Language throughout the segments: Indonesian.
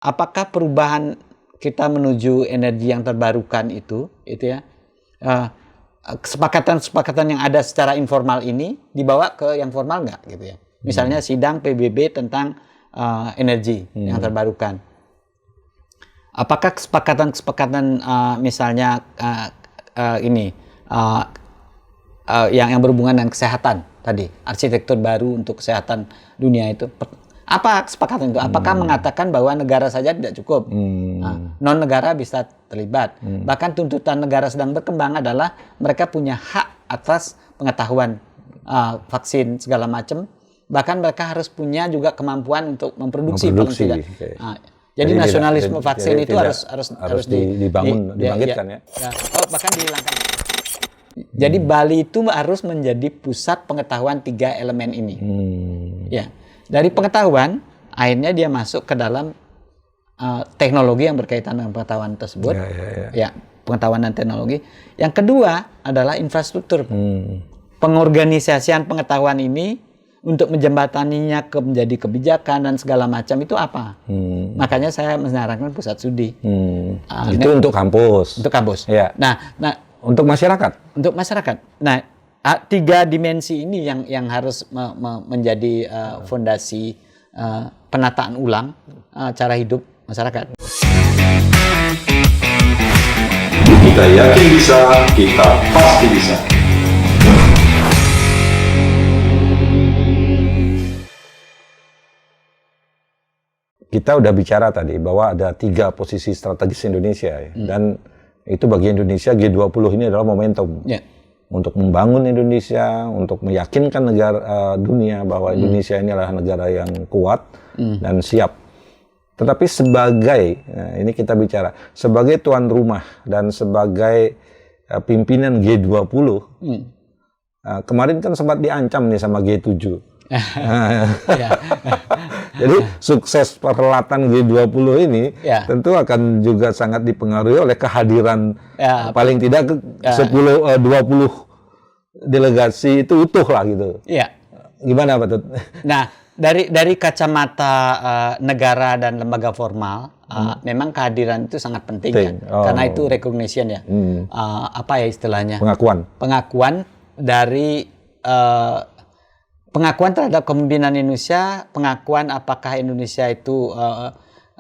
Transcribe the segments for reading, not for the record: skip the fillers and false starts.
apakah perubahan kita menuju energi yang terbarukan itu ya, kesepakatan yang ada secara informal ini dibawa ke yang formal nggak gitu ya? Misalnya sidang PBB tentang energi yang terbarukan. Apakah kesepakatan misalnya yang berhubungan dengan kesehatan tadi, arsitektur baru untuk kesehatan dunia itu? Apa kesepakatan itu? Apakah mengatakan bahwa negara saja tidak cukup? Non-negara bisa terlibat. Bahkan tuntutan negara sedang berkembang adalah mereka punya hak atas pengetahuan vaksin segala macam. Bahkan mereka harus punya juga kemampuan untuk memproduksi paling tidak. Jadi nasionalisme vaksin itu harus dibangkitkan ya. Bahkan dihilangkan. Jadi Bali itu harus menjadi pusat pengetahuan 3 elemen ini. Ya. Dari pengetahuan, akhirnya dia masuk ke dalam teknologi yang berkaitan dengan pengetahuan tersebut. Ya, pengetahuan dan teknologi. Yang kedua adalah infrastruktur. Pengorganisasian pengetahuan ini untuk menjembataninya menjadi kebijakan dan segala macam itu apa? Makanya saya menyarankan pusat studi. Itu untuk kampus. Untuk kampus. Ya. Nah, untuk masyarakat. Untuk masyarakat. Nah, 3 dimensi ini yang harus menjadi fondasi penataan ulang cara hidup masyarakat. Kita yakin bisa, kita pasti bisa. Kita udah bicara tadi bahwa ada 3 posisi strategis Indonesia ya. Dan itu bagi Indonesia G20 ini adalah momentum. Untuk membangun Indonesia, untuk meyakinkan negara dunia bahwa Indonesia ini adalah negara yang kuat dan siap. Tetapi sebagai, ini kita bicara, sebagai tuan rumah dan sebagai pimpinan G20, kemarin kan sempat diancam nih sama G7. Jadi sukses perhelatan G20 ini tentu akan juga sangat dipengaruhi oleh kehadiran paling tidak 10-20 delegasi itu utuh lah gitu. Gimana Pak Tut? Nah, dari kacamata negara dan lembaga formal, memang kehadiran itu sangat penting ya. Karena itu recognition ya. Apa ya istilahnya? Pengakuan dari pengakuan terhadap kepemimpinan Indonesia, pengakuan apakah Indonesia itu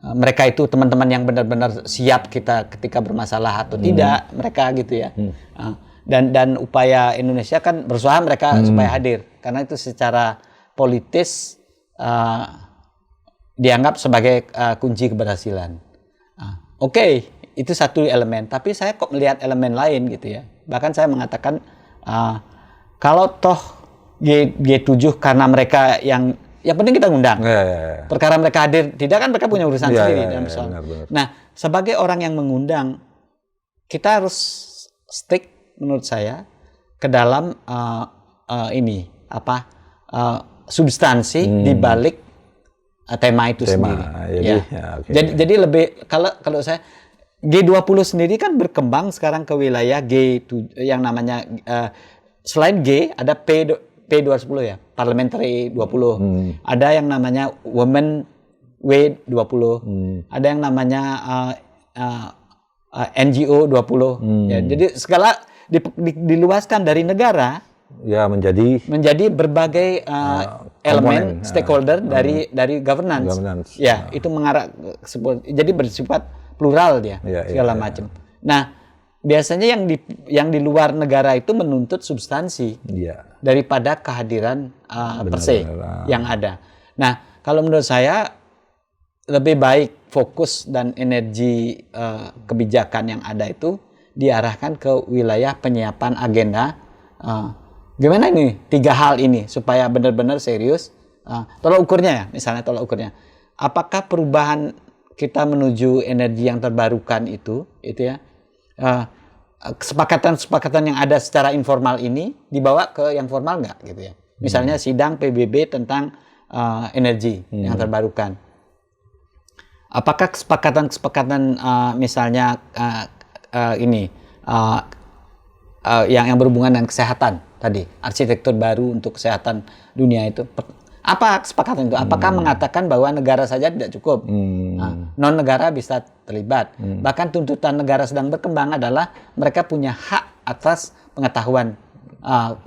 mereka itu teman-teman yang benar-benar siap kita ketika bermasalah atau tidak, mereka gitu ya. Dan upaya Indonesia kan berusaha mereka supaya hadir, karena itu secara politis dianggap sebagai kunci keberhasilan. Oke, itu satu elemen, tapi saya kok melihat elemen lain gitu ya. Bahkan saya mengatakan kalau toh G7 karena mereka yang penting kita ngundang. Perkara mereka hadir tidak kan mereka punya urusan sendiri dalam persoalan. Nah, sebagai orang yang mengundang, kita harus stick menurut saya ke dalam substansi di balik tema itu sendiri. Jadi lebih kalau saya G20 sendiri kan berkembang sekarang ke wilayah G7 yang namanya selain G ada P210 ya, Parliamentary 20. Ada yang namanya Women W20. Ada yang namanya NGO 20. Ya, jadi segala diluaskan dari negara ya menjadi berbagai elemen stakeholder dari governance. Ya, itu mengarah jadi bersifat plural dia segala macam. Nah, biasanya yang di luar negara itu menuntut substansi daripada kehadiran per se yang ada. Nah, kalau menurut saya lebih baik fokus dan energi kebijakan yang ada itu diarahkan ke wilayah penyiapan agenda. Gimana ini 3 hal ini supaya benar-benar serius? Tolak ukurnya ya, misalnya tolak ukurnya. Apakah perubahan kita menuju energi yang terbarukan itu ya? Kesepakatan yang ada secara informal ini dibawa ke yang formal nggak gitu ya? Misalnya sidang PBB tentang energi yang terbarukan. Apakah kesepakatan misalnya yang berhubungan dengan kesehatan tadi, arsitektur baru untuk kesehatan dunia itu? Apa kesepakatan itu? Apakah mengatakan bahwa negara saja tidak cukup? non-negara bisa terlibat. Bahkan tuntutan negara sedang berkembang adalah mereka punya hak atas pengetahuan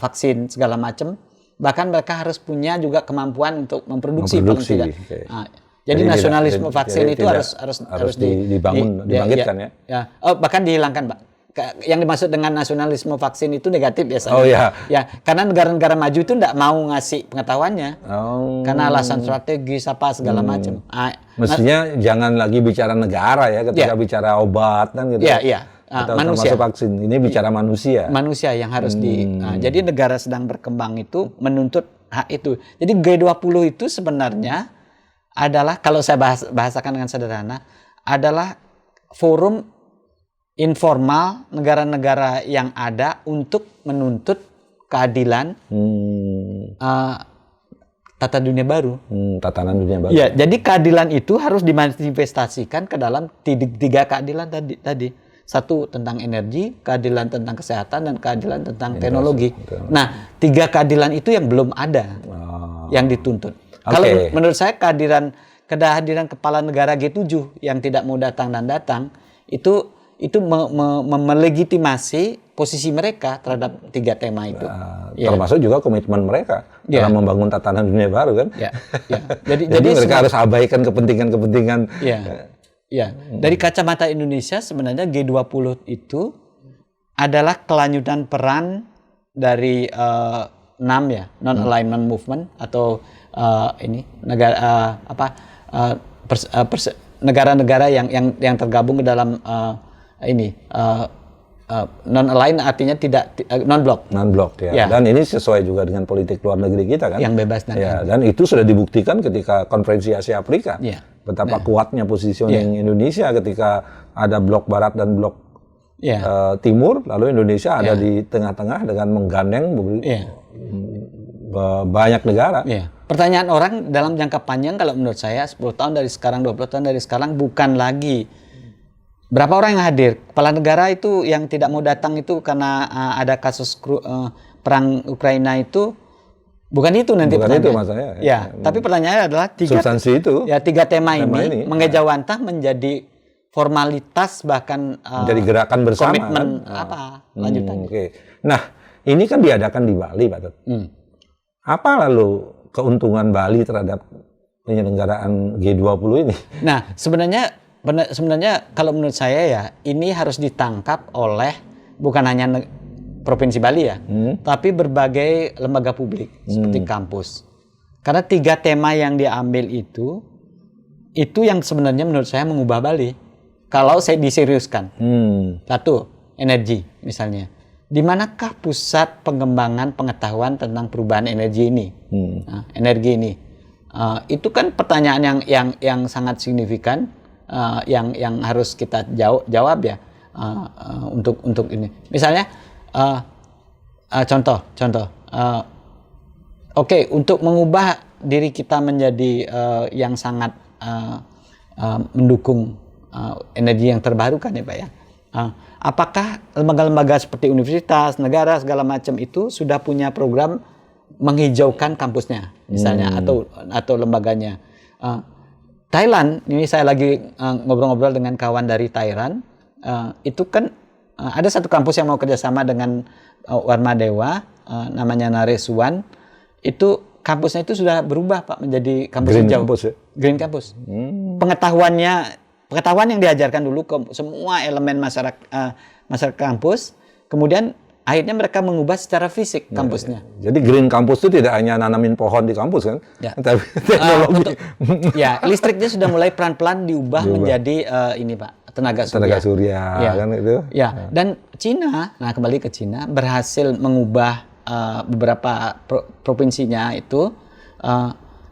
vaksin segala macam. Bahkan mereka harus punya juga kemampuan untuk memproduksi. Paling tidak. Jadi nasionalisme vaksin itu harus dibangkitkan ya. Bahkan dihilangkan, Pak. Yang dimaksud dengan nasionalisme vaksin itu negatif biasanya. Oh ya. Ya, karena negara-negara maju itu tidak mau ngasih pengetahuannya. Karena alasan strategis apa segala macam. Mestinya jangan lagi bicara negara ya ketika bicara obat kan gitu. Iya. Manusia. Termasuk vaksin. Ini bicara manusia. Manusia yang harus jadi negara sedang berkembang itu menuntut hak itu. Jadi G20 itu sebenarnya adalah, kalau saya bahasakan dengan sederhana, adalah forum informal negara-negara yang ada untuk menuntut keadilan tata dunia baru. Tatanan dunia baru. Ya, jadi keadilan itu harus dimanifestasikan ke dalam tiga keadilan tadi. Satu tentang energi, keadilan tentang kesehatan, dan keadilan tentang teknologi. Nah, tiga keadilan itu yang belum ada yang dituntut. Kalau menurut saya kehadiran kepala negara G7 yang tidak mau datang itu melegitimasi posisi mereka terhadap tiga tema itu. Termasuk juga komitmen mereka dalam membangun tatanan dunia baru kan. Jadi mereka harus abaikan kepentingan-kepentingan. Dari kacamata Indonesia sebenarnya G20 itu adalah kelanjutan peran dari NAM ya, Non-Alignment Movement, atau negara-negara yang tergabung ke dalam non-align artinya tidak non-blok ya. Dan ini sesuai juga dengan politik luar negeri kita kan, yang bebas dan itu sudah dibuktikan ketika konferensi Asia Afrika betapa kuatnya positioning Indonesia ketika ada blok barat dan blok timur, lalu Indonesia ada di tengah-tengah dengan menggandeng banyak negara. Pertanyaan orang dalam jangka panjang kalau menurut saya 10 tahun dari sekarang, 20 tahun dari sekarang bukan lagi berapa orang yang hadir. Kepala negara itu yang tidak mau datang itu karena ada kasus perang Ukraina itu, bukan itu nanti bukan itu maksudnya. Tapi pertanyaannya adalah tiga tema ini mengejawantah menjadi formalitas, bahkan jadi gerakan bersama komitmen lanjutannya. Nah, ini kan diadakan di Bali, Pak Tut. Apa lalu keuntungan Bali terhadap penyelenggaraan G20 ini? Nah, sebenarnya kalau menurut saya ya, ini harus ditangkap oleh bukan hanya Provinsi Bali ya, tapi berbagai lembaga publik seperti kampus. Karena tiga tema yang diambil itu yang sebenarnya menurut saya mengubah Bali. Kalau saya diseriuskan. Satu, energi misalnya. Di manakah pusat pengembangan pengetahuan tentang perubahan energi ini? Energi ini. Itu kan pertanyaan yang sangat signifikan, yang harus kita jawab ya, untuk ini. Misalnya contoh. Untuk mengubah diri kita menjadi yang sangat mendukung energi yang terbarukan ya Pak ya. Apakah lembaga-lembaga seperti universitas, negara segala macam itu sudah punya program menghijaukan kampusnya misalnya atau lembaganya? Thailand, ini saya lagi ngobrol-ngobrol dengan kawan dari Thailand, itu kan ada satu kampus yang mau kerjasama dengan Warma Dewa, namanya Naresuan. Itu kampusnya itu sudah berubah Pak menjadi kampus Green hijau. Campus, ya? Green Campus. Pengetahuan yang diajarkan dulu ke semua elemen masyarakat kampus, kemudian akhirnya mereka mengubah secara fisik kampusnya. Jadi Green Campus itu tidak hanya nanamin pohon di kampus kan, tapi teknologi. Listriknya sudah mulai pelan-pelan diubah menjadi ini Pak, tenaga surya. Kan itu. Dan Cina, kembali ke Cina, berhasil mengubah beberapa provinsinya itu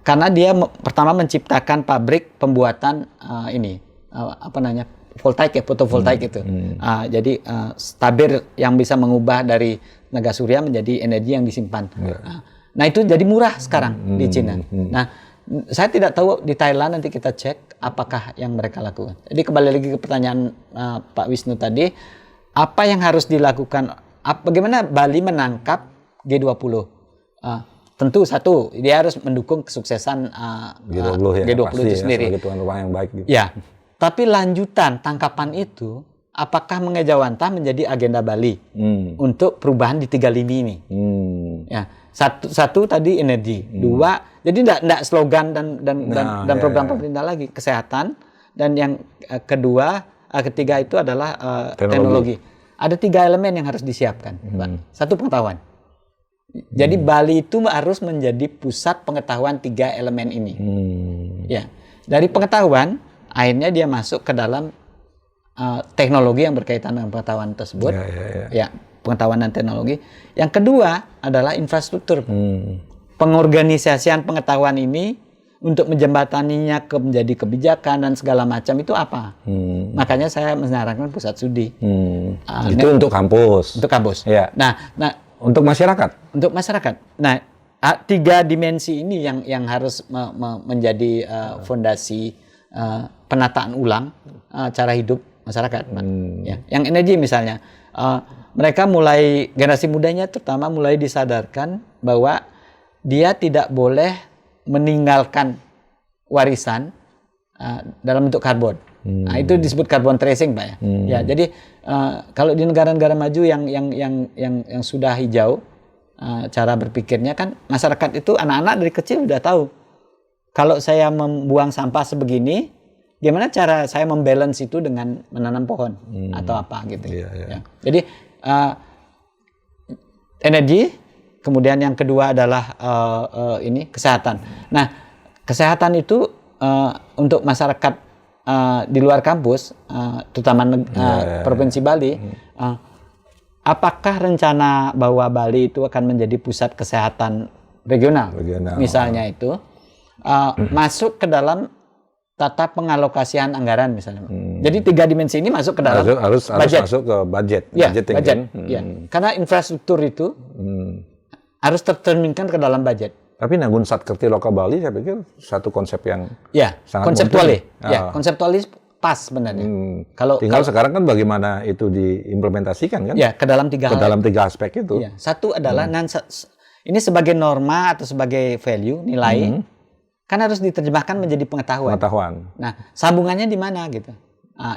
karena dia pertama menciptakan pabrik pembuatan voltaik ya, fotovoltaik itu. Jadi tabir yang bisa mengubah dari tenaga surya menjadi energi yang disimpan. Nah itu jadi murah sekarang di Cina. Nah saya tidak tahu di Thailand, nanti kita cek apakah yang mereka lakukan. Jadi kembali lagi ke pertanyaan Pak Wisnu tadi, apa yang harus dilakukan? Bagaimana Bali menangkap G20? Tentu satu, dia harus mendukung kesuksesan G20 itu sendiri. Sebagai tuan rumah yang baik. Gitu. Ya. Tapi lanjutan tangkapan itu, apakah mengejawantah menjadi agenda Bali untuk perubahan di 3 lini ini? Ya, satu tadi energi, 2 jadi enggak slogan dan program pemerintah lagi, kesehatan, dan yang ketiga itu adalah teknologi. Ada 3 elemen yang harus disiapkan, Pak. 1 pengetahuan. Jadi Bali itu harus menjadi pusat pengetahuan 3 elemen ini. Ya, dari pengetahuan akhirnya dia masuk ke dalam teknologi yang berkaitan dengan pengetahuan tersebut. Ya, pengetahuan dan teknologi. Yang kedua adalah infrastruktur. Pengorganisasian pengetahuan ini untuk menjembataninya menjadi kebijakan dan segala macam itu apa? Makanya saya menyarankan pusat studi. Itu untuk kampus. Untuk kampus. Ya. Nah, untuk masyarakat. Untuk masyarakat. Nah, 3 dimensi ini yang harus menjadi fondasi penataan ulang cara hidup masyarakat, Pak. Ya. Yang energi misalnya, mereka generasi mudanya terutama mulai disadarkan bahwa dia tidak boleh meninggalkan warisan dalam bentuk karbon. Nah, itu disebut carbon tracing, Pak, ya. Ya, jadi kalau di negara-negara maju yang sudah hijau, cara berpikirnya kan masyarakat itu anak-anak dari kecil udah tahu. Kalau saya membuang sampah sebegini, gimana cara saya membalance itu dengan menanam pohon atau apa gitu. Ya. Jadi energi, kemudian yang kedua adalah kesehatan. Nah, kesehatan itu untuk masyarakat di luar kampus, terutama Provinsi Bali, apakah rencana bahwa Bali itu akan menjadi pusat kesehatan regional. Misalnya itu masuk ke dalam tata pengalokasian anggaran misalnya. Jadi 3 dimensi ini masuk ke dalam harus masuk ke budget. Budget. Ya. Karena infrastruktur itu harus tercerminkan ke dalam budget. Tapi Nanggun Satkerti Loka Bali saya pikir satu konsep yang sangat konseptualis. Ya, konseptualis pas sebenarnya. Kalau sekarang kan bagaimana itu diimplementasikan kan? Ya, ke dalam 3 hal. Ke dalam 3 aspek itu. Ya, satu adalah ini sebagai norma atau sebagai value, nilai, kan harus diterjemahkan menjadi pengetahuan. Nah, sambungannya di mana gitu?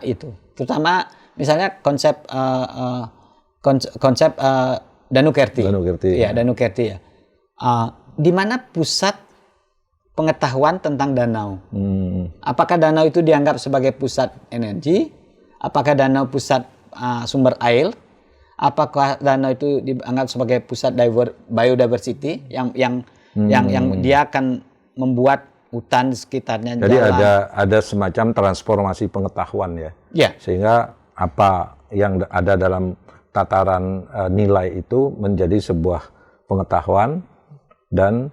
Itu. Terutama misalnya konsep Danukerti. Ya, Danukerti ya. Di mana pusat pengetahuan tentang danau? Apakah danau itu dianggap sebagai pusat energi? Apakah danau pusat sumber air? Apakah danau itu dianggap sebagai pusat biodiversity yang dia akan membuat hutan di sekitarnya Jadi jalan. ada semacam transformasi pengetahuan ya. Sehingga apa yang ada dalam tataran nilai itu menjadi sebuah pengetahuan dan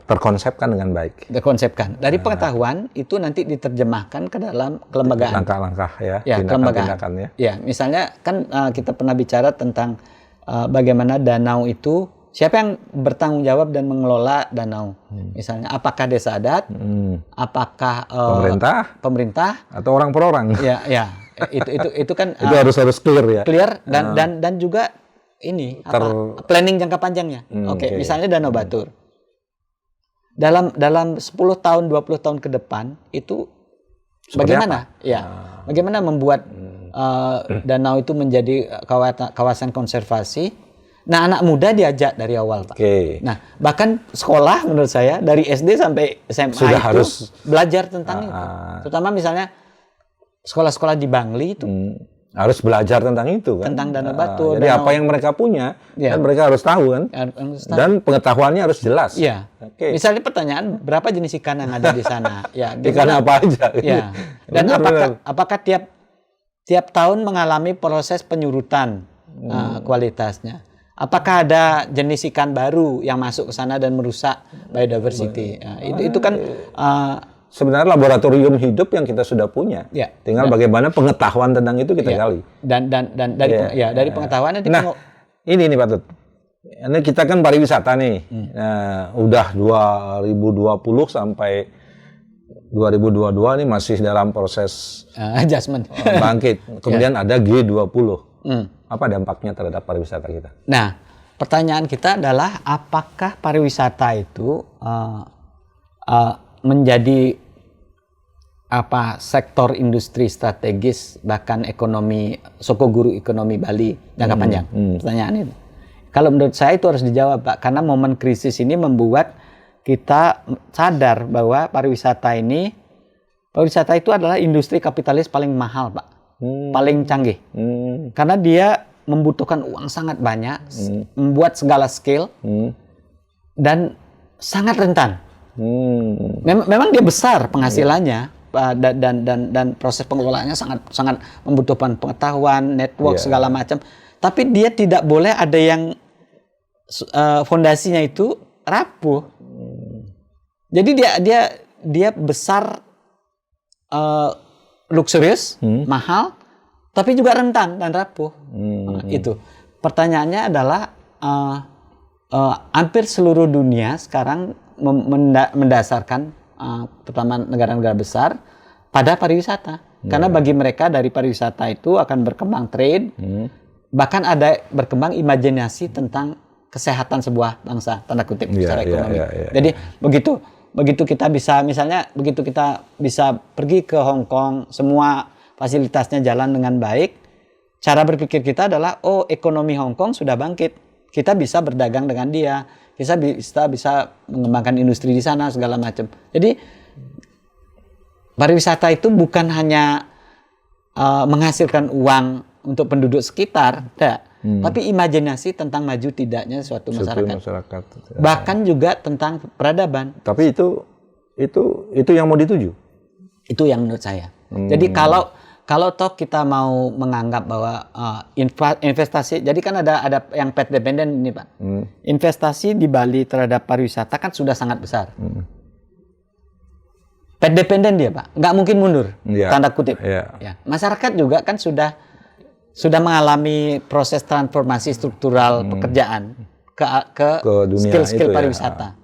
terkonsepkan dengan baik. Terkonsepkan. Dari pengetahuan itu nanti diterjemahkan ke dalam kelembagaan. Langkah-langkah ya, tindakan-tindakan ya. Ya, misalnya kan kita pernah bicara tentang bagaimana danau itu, siapa yang bertanggung jawab dan mengelola danau. Misalnya apakah desa adat, apakah pemerintah atau orang per orang. Ya. Itu kan itu harus clear ya. Clear dan juga ini planning jangka panjangnya. Oke, misalnya Danau Batur. Dalam 10 tahun, 20 tahun ke depan itu bagaimana? Ya. Bagaimana membuat danau itu menjadi kawasan konservasi? Nah, anak muda diajak dari awal, Pak. Nah, bahkan sekolah menurut saya dari SD sampai SMA sudah itu harus belajar tentang itu. Terutama misalnya sekolah-sekolah di Bangli itu harus belajar tentang itu kan. Tentang Danau Batur. Jadi apa yang mereka punya, kan mereka harus tahu kan. Dan pengetahuannya harus jelas. Iya. Misalnya pertanyaan, berapa jenis ikan yang ada di sana? Ya, ikan apa aja. Ya. Dan apakah tiap tahun mengalami proses penyurutan kualitasnya? Apakah ada jenis ikan baru yang masuk ke sana dan merusak biodiversity? Itu kan sebenarnya laboratorium hidup yang kita sudah punya. Ya, tinggal bagaimana pengetahuan tentang itu kita gali. Dan dari pengetahuan nanti ini nih Pak Tut. Ini kita kan pariwisata nih. Udah 2020 sampai 2022 ini masih dalam proses adjustment. Bangkit. Kemudian ada G20. Apa dampaknya terhadap pariwisata kita? Nah, pertanyaan kita adalah apakah pariwisata itu menjadi sektor industri strategis, bahkan ekonomi Sokoguru ekonomi Bali jangka panjang? Pertanyaan itu. Kalau menurut saya itu harus dijawab, Pak, karena momen krisis ini membuat kita sadar bahwa pariwisata itu adalah industri kapitalis paling mahal, Pak. Paling canggih. Karena dia membutuhkan uang sangat banyak, membuat segala skill, dan sangat rentan. Memang dia besar penghasilannya, dan proses pengelolaannya sangat membutuhkan pengetahuan, network, segala macam. Tapi dia tidak boleh ada yang fondasinya itu rapuh. Jadi dia besar, luxurious, mahal, tapi juga rentan dan rapuh. Itu. Pertanyaannya adalah hampir seluruh dunia sekarang mendasarkan terutama negara-negara besar pada pariwisata. Karena bagi mereka dari pariwisata itu akan berkembang trade, bahkan ada berkembang imajinasi tentang kesehatan sebuah bangsa, tanda kutip, secara ekonomi. Jadi begitu kita bisa, misalnya begitu kita bisa pergi ke Hong Kong, semua fasilitasnya jalan dengan baik, cara berpikir kita adalah, oh, ekonomi Hong Kong sudah bangkit, kita bisa berdagang dengan dia, kita bisa mengembangkan industri di sana, segala macam. Jadi pariwisata itu bukan hanya menghasilkan uang untuk penduduk sekitar, tapi imajinasi tentang maju tidaknya suatu masyarakat. Bahkan juga tentang peradaban. Tapi itu yang mau dituju. Itu yang menurut saya. Jadi kalau toh kita mau menganggap bahwa investasi, jadi kan ada yang pet dependent ini, Pak. Investasi di Bali terhadap pariwisata kan sudah sangat besar. Pet dependent dia, Pak. Nggak mungkin mundur, tanda kutip. Ya. Masyarakat juga kan sudah mengalami proses transformasi struktural pekerjaan ke skill-skill pariwisata.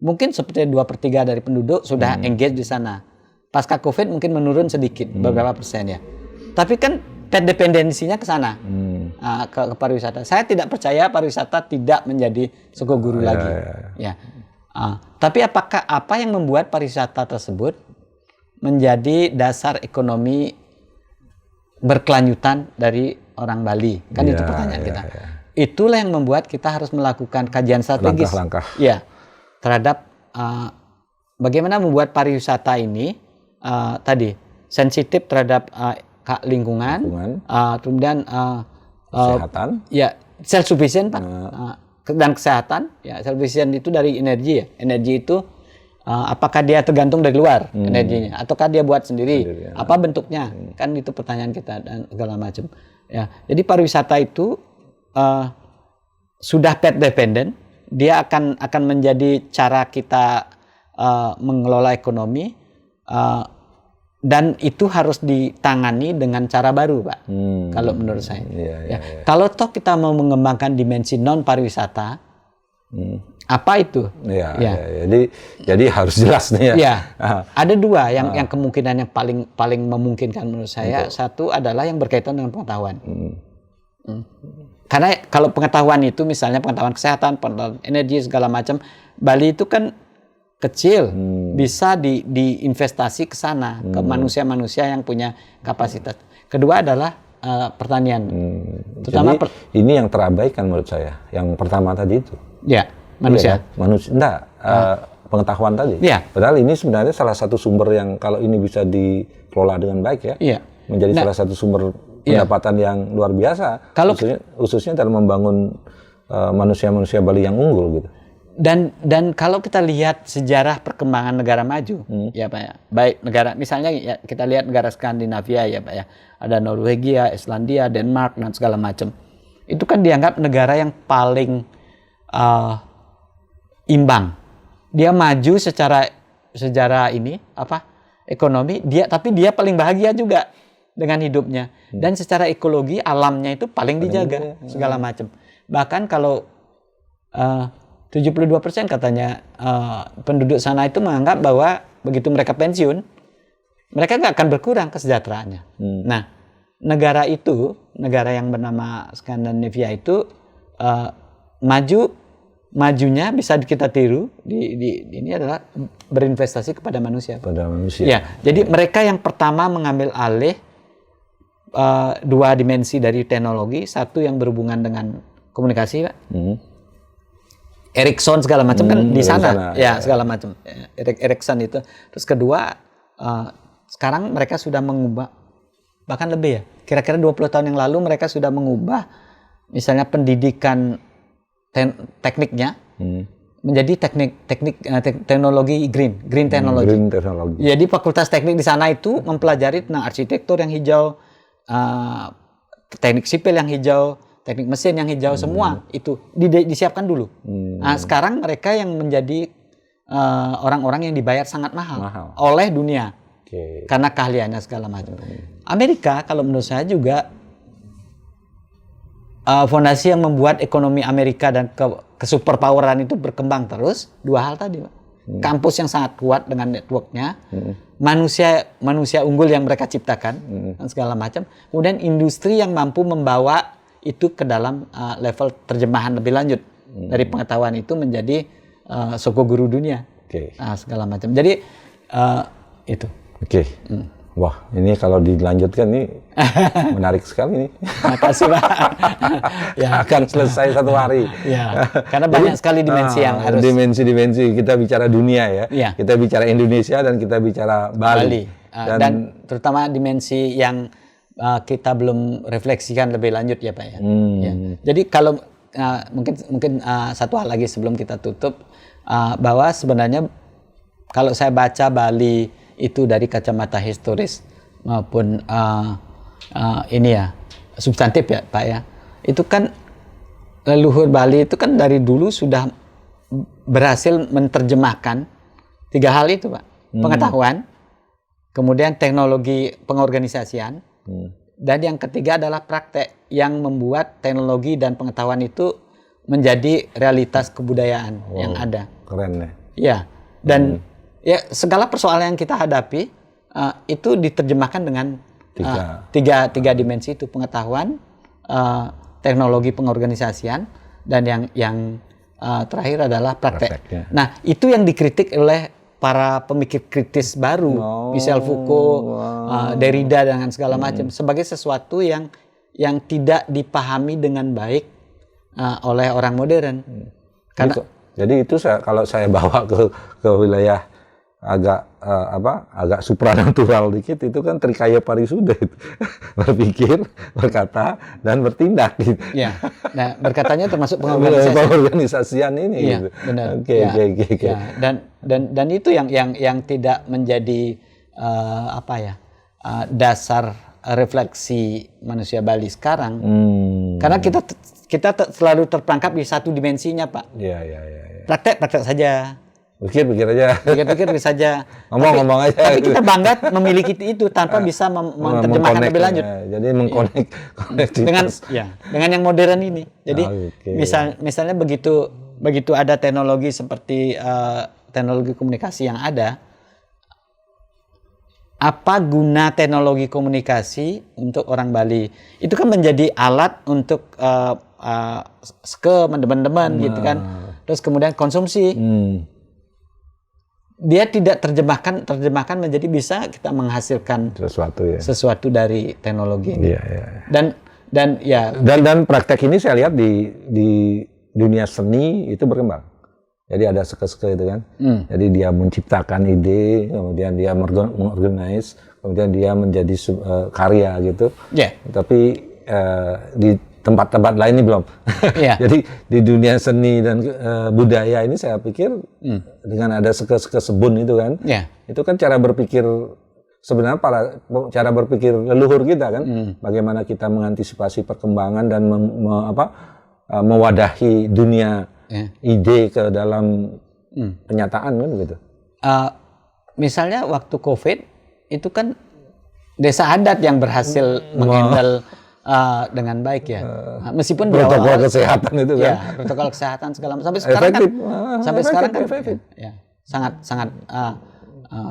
Mungkin seperti 2/3 dari penduduk sudah engage di sana. Pasca COVID mungkin menurun sedikit, beberapa persen ya. Tapi kan dependensinya ke sana, ke pariwisata. Saya tidak percaya pariwisata tidak menjadi Sokoguru lagi. Ya. Tapi apa yang membuat pariwisata tersebut menjadi dasar ekonomi berkelanjutan dari orang Bali? Kan itu pertanyaan kita. Itulah yang membuat kita harus melakukan kajian strategis. Langkah-langkah. Ya, terhadap bagaimana membuat pariwisata ini tadi sensitif terhadap lingkungan, kemudian kesehatan. Ya, self sufficient, Pak. Dan kesehatan. Ya, self sufficient itu dari energi ya. Energi itu apakah dia tergantung dari luar energinya, ataukah dia buat sendiri? Apa bentuknya? Kan itu pertanyaan kita dan segala macam. Ya, jadi pariwisata itu sudah pet dependent, dia akan menjadi cara kita mengelola ekonomi, dan itu harus ditangani dengan cara baru, Pak. Kalau menurut saya. Kalau toh kita mau mengembangkan dimensi non pariwisata, apa itu? Jadi harus jelas nih ya. Ada dua yang kemungkinan yang paling memungkinkan menurut saya. Satu adalah yang berkaitan dengan pengetahuan. Karena kalau pengetahuan itu misalnya pengetahuan kesehatan, pengetahuan energi segala macam, Bali itu kan kecil, bisa diinvestasi ke sana, ke manusia-manusia yang punya kapasitas. Kedua adalah pertanian. Terutama ini yang terabaikan menurut saya. Yang pertama tadi itu. Ya. Manusia? Pengetahuan tadi. Padahal ini sebenarnya salah satu sumber yang kalau ini bisa dikelola dengan baik ya, menjadi salah satu sumber pendapatan yang luar biasa. Khususnya dalam membangun manusia-manusia Bali yang unggul gitu. Dan kalau kita lihat sejarah perkembangan negara maju, ya Pak ya, baik negara, misalnya ya, kita lihat negara Skandinavia ya Pak ya, ada Norwegia, Islandia, Denmark dan segala macam. Itu kan dianggap negara yang paling imbang. Dia maju secara ekonomi, tapi dia paling bahagia juga dengan hidupnya. Dan secara ekologi alamnya itu paling dijaga segala macam. Bahkan kalau 72% katanya penduduk sana itu menganggap bahwa begitu mereka pensiun, mereka nggak akan berkurang kesejahteraannya. Nah, negara yang bernama Skandinavia itu maju majunya bisa kita tiru ini adalah berinvestasi kepada manusia. Pada manusia. Ya, jadi mereka yang pertama mengambil alih dua dimensi dari teknologi, satu yang berhubungan dengan komunikasi, Pak. Ericsson segala macam kan di sana, ya segala macam. Ericsson itu. Terus kedua, sekarang mereka sudah mengubah, bahkan lebih ya, kira-kira 20 tahun yang lalu mereka sudah mengubah misalnya pendidikan tekniknya menjadi teknologi green technology. Green technology. Jadi fakultas teknik di sana itu mempelajari tentang arsitektur yang hijau, teknik sipil yang hijau, teknik mesin yang hijau, semua itu disiapkan dulu. Nah, sekarang mereka yang menjadi orang-orang yang dibayar sangat mahal oleh dunia karena keahliannya segala macam. Amerika kalau menurut saya juga fondasi yang membuat ekonomi Amerika dan kesuperpoweran itu berkembang terus dua hal tadi, Pak. Kampus yang sangat kuat dengan networknya, manusia unggul yang mereka ciptakan dan segala macam. Kemudian industri yang mampu membawa itu ke dalam level terjemahan lebih lanjut dari pengetahuan itu menjadi soko guru dunia, segala macam. Jadi itu. Wah, ini kalau dilanjutkan nih menarik sekali nih. Makasih, Pak. Ya, akan selesai satu hari. Ya, karena banyak sekali dimensi yang harus. Dimensi kita bicara dunia ya. Kita bicara Indonesia dan kita bicara Bali. Dan terutama dimensi yang kita belum refleksikan lebih lanjut ya, Pak ya. Ya. Jadi kalau mungkin satu hal lagi sebelum kita tutup, bahwa sebenarnya kalau saya baca Bali itu dari kacamata historis maupun substantif ya, Pak ya. Itu kan leluhur Bali itu kan dari dulu sudah berhasil menerjemahkan tiga hal itu, Pak. Pengetahuan, kemudian teknologi pengorganisasian, dan yang ketiga adalah praktek yang membuat teknologi dan pengetahuan itu menjadi realitas kebudayaan yang ada. Keren ya. Ya, dan ya segala persoalan yang kita hadapi itu diterjemahkan dengan tiga dimensi itu: pengetahuan, teknologi pengorganisasian, dan yang terakhir adalah praktek. Nah, itu yang dikritik oleh para pemikir kritis baru, Michel Foucault, Derrida dan segala macam, sebagai sesuatu yang tidak dipahami dengan baik oleh orang modern. Karena jadi itu kalau saya bawa ke wilayah agak supranatural dikit, itu kan trikaya parisuda itu. Berpikir, berkata, dan bertindak gitu. Ya. Nah, berkatanya termasuk pengorganisasian ini. Iya, gitu. benar. Oke. Ya, dan itu yang tidak menjadi dasar refleksi manusia Bali sekarang. Karena kita selalu terperangkap di satu dimensinya, Pak. Iya. Praktek saja. Pikir aja. Pikir saja. Ngomong aja. Tapi kita bangga memiliki itu tanpa bisa menerjemahkan lebih lanjut. Jadi mengkonek dengan yang modern ini. Jadi misalnya begitu ada teknologi seperti teknologi komunikasi yang ada, apa guna teknologi komunikasi untuk orang Bali? Itu kan menjadi alat untuk teman-teman gitu kan. Terus kemudian konsumsi. Dia tidak terjemahkan menjadi bisa kita menghasilkan sesuatu dari teknologi ini. Dan praktek ini saya lihat di dunia seni itu berkembang. Jadi ada seke-seke itu kan. Jadi dia menciptakan ide, kemudian dia mengorganize, kemudian dia menjadi karya gitu. Tapi di tempat-tempat lain ini belum. Jadi di dunia seni dan budaya ini saya pikir dengan ada seke-seke sebun itu kan, itu kan cara berpikir sebenarnya cara berpikir leluhur kita kan, bagaimana kita mengantisipasi perkembangan dan mewadahi dunia ide ke dalam penyataan kan gitu. Misalnya waktu COVID itu kan desa adat yang berhasil menghandle dengan baik ya, meskipun protokol kesehatan itu kan, protokol kesehatan segala macam sampai sekarang kan sangat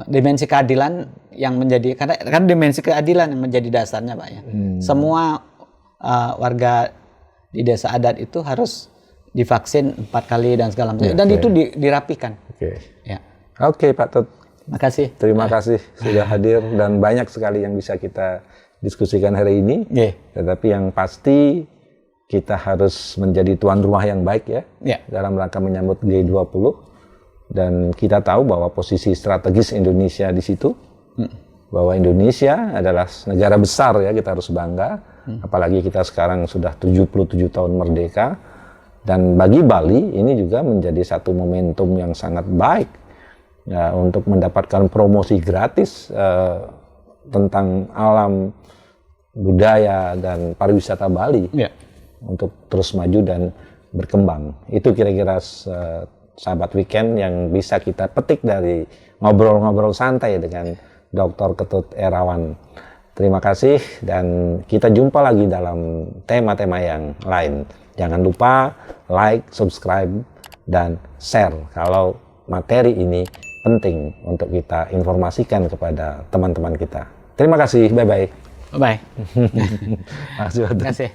dimensi keadilan yang menjadi karena dimensi keadilan yang menjadi dasarnya, Pak ya. Semua warga di desa adat itu harus divaksin 4 kali dan segala macam. Dan itu dirapikan. Ya. Oke, Pak Tut. Makasih. Terima kasih sudah hadir dan banyak sekali yang bisa kita diskusikan hari ini. Tetapi yang pasti kita harus menjadi tuan rumah yang baik ya. Dalam rangka menyambut G20. Dan kita tahu bahwa posisi strategis Indonesia di situ. Bahwa Indonesia adalah negara besar ya, kita harus bangga. Apalagi kita sekarang sudah 77 tahun merdeka. Dan bagi Bali ini juga menjadi satu momentum yang sangat baik ya, untuk mendapatkan promosi gratis tentang alam, budaya, dan pariwisata Bali untuk terus maju dan berkembang. Itu kira-kira sahabat weekend yang bisa kita petik dari ngobrol-ngobrol santai dengan Dr. Ketut Erawan. Terima kasih dan kita jumpa lagi dalam tema-tema yang lain. Jangan lupa like, subscribe, dan share kalau materi ini penting untuk kita informasikan kepada teman-teman kita. Terima kasih, bye-bye. Bye-bye. Terima kasih. Terima kasih.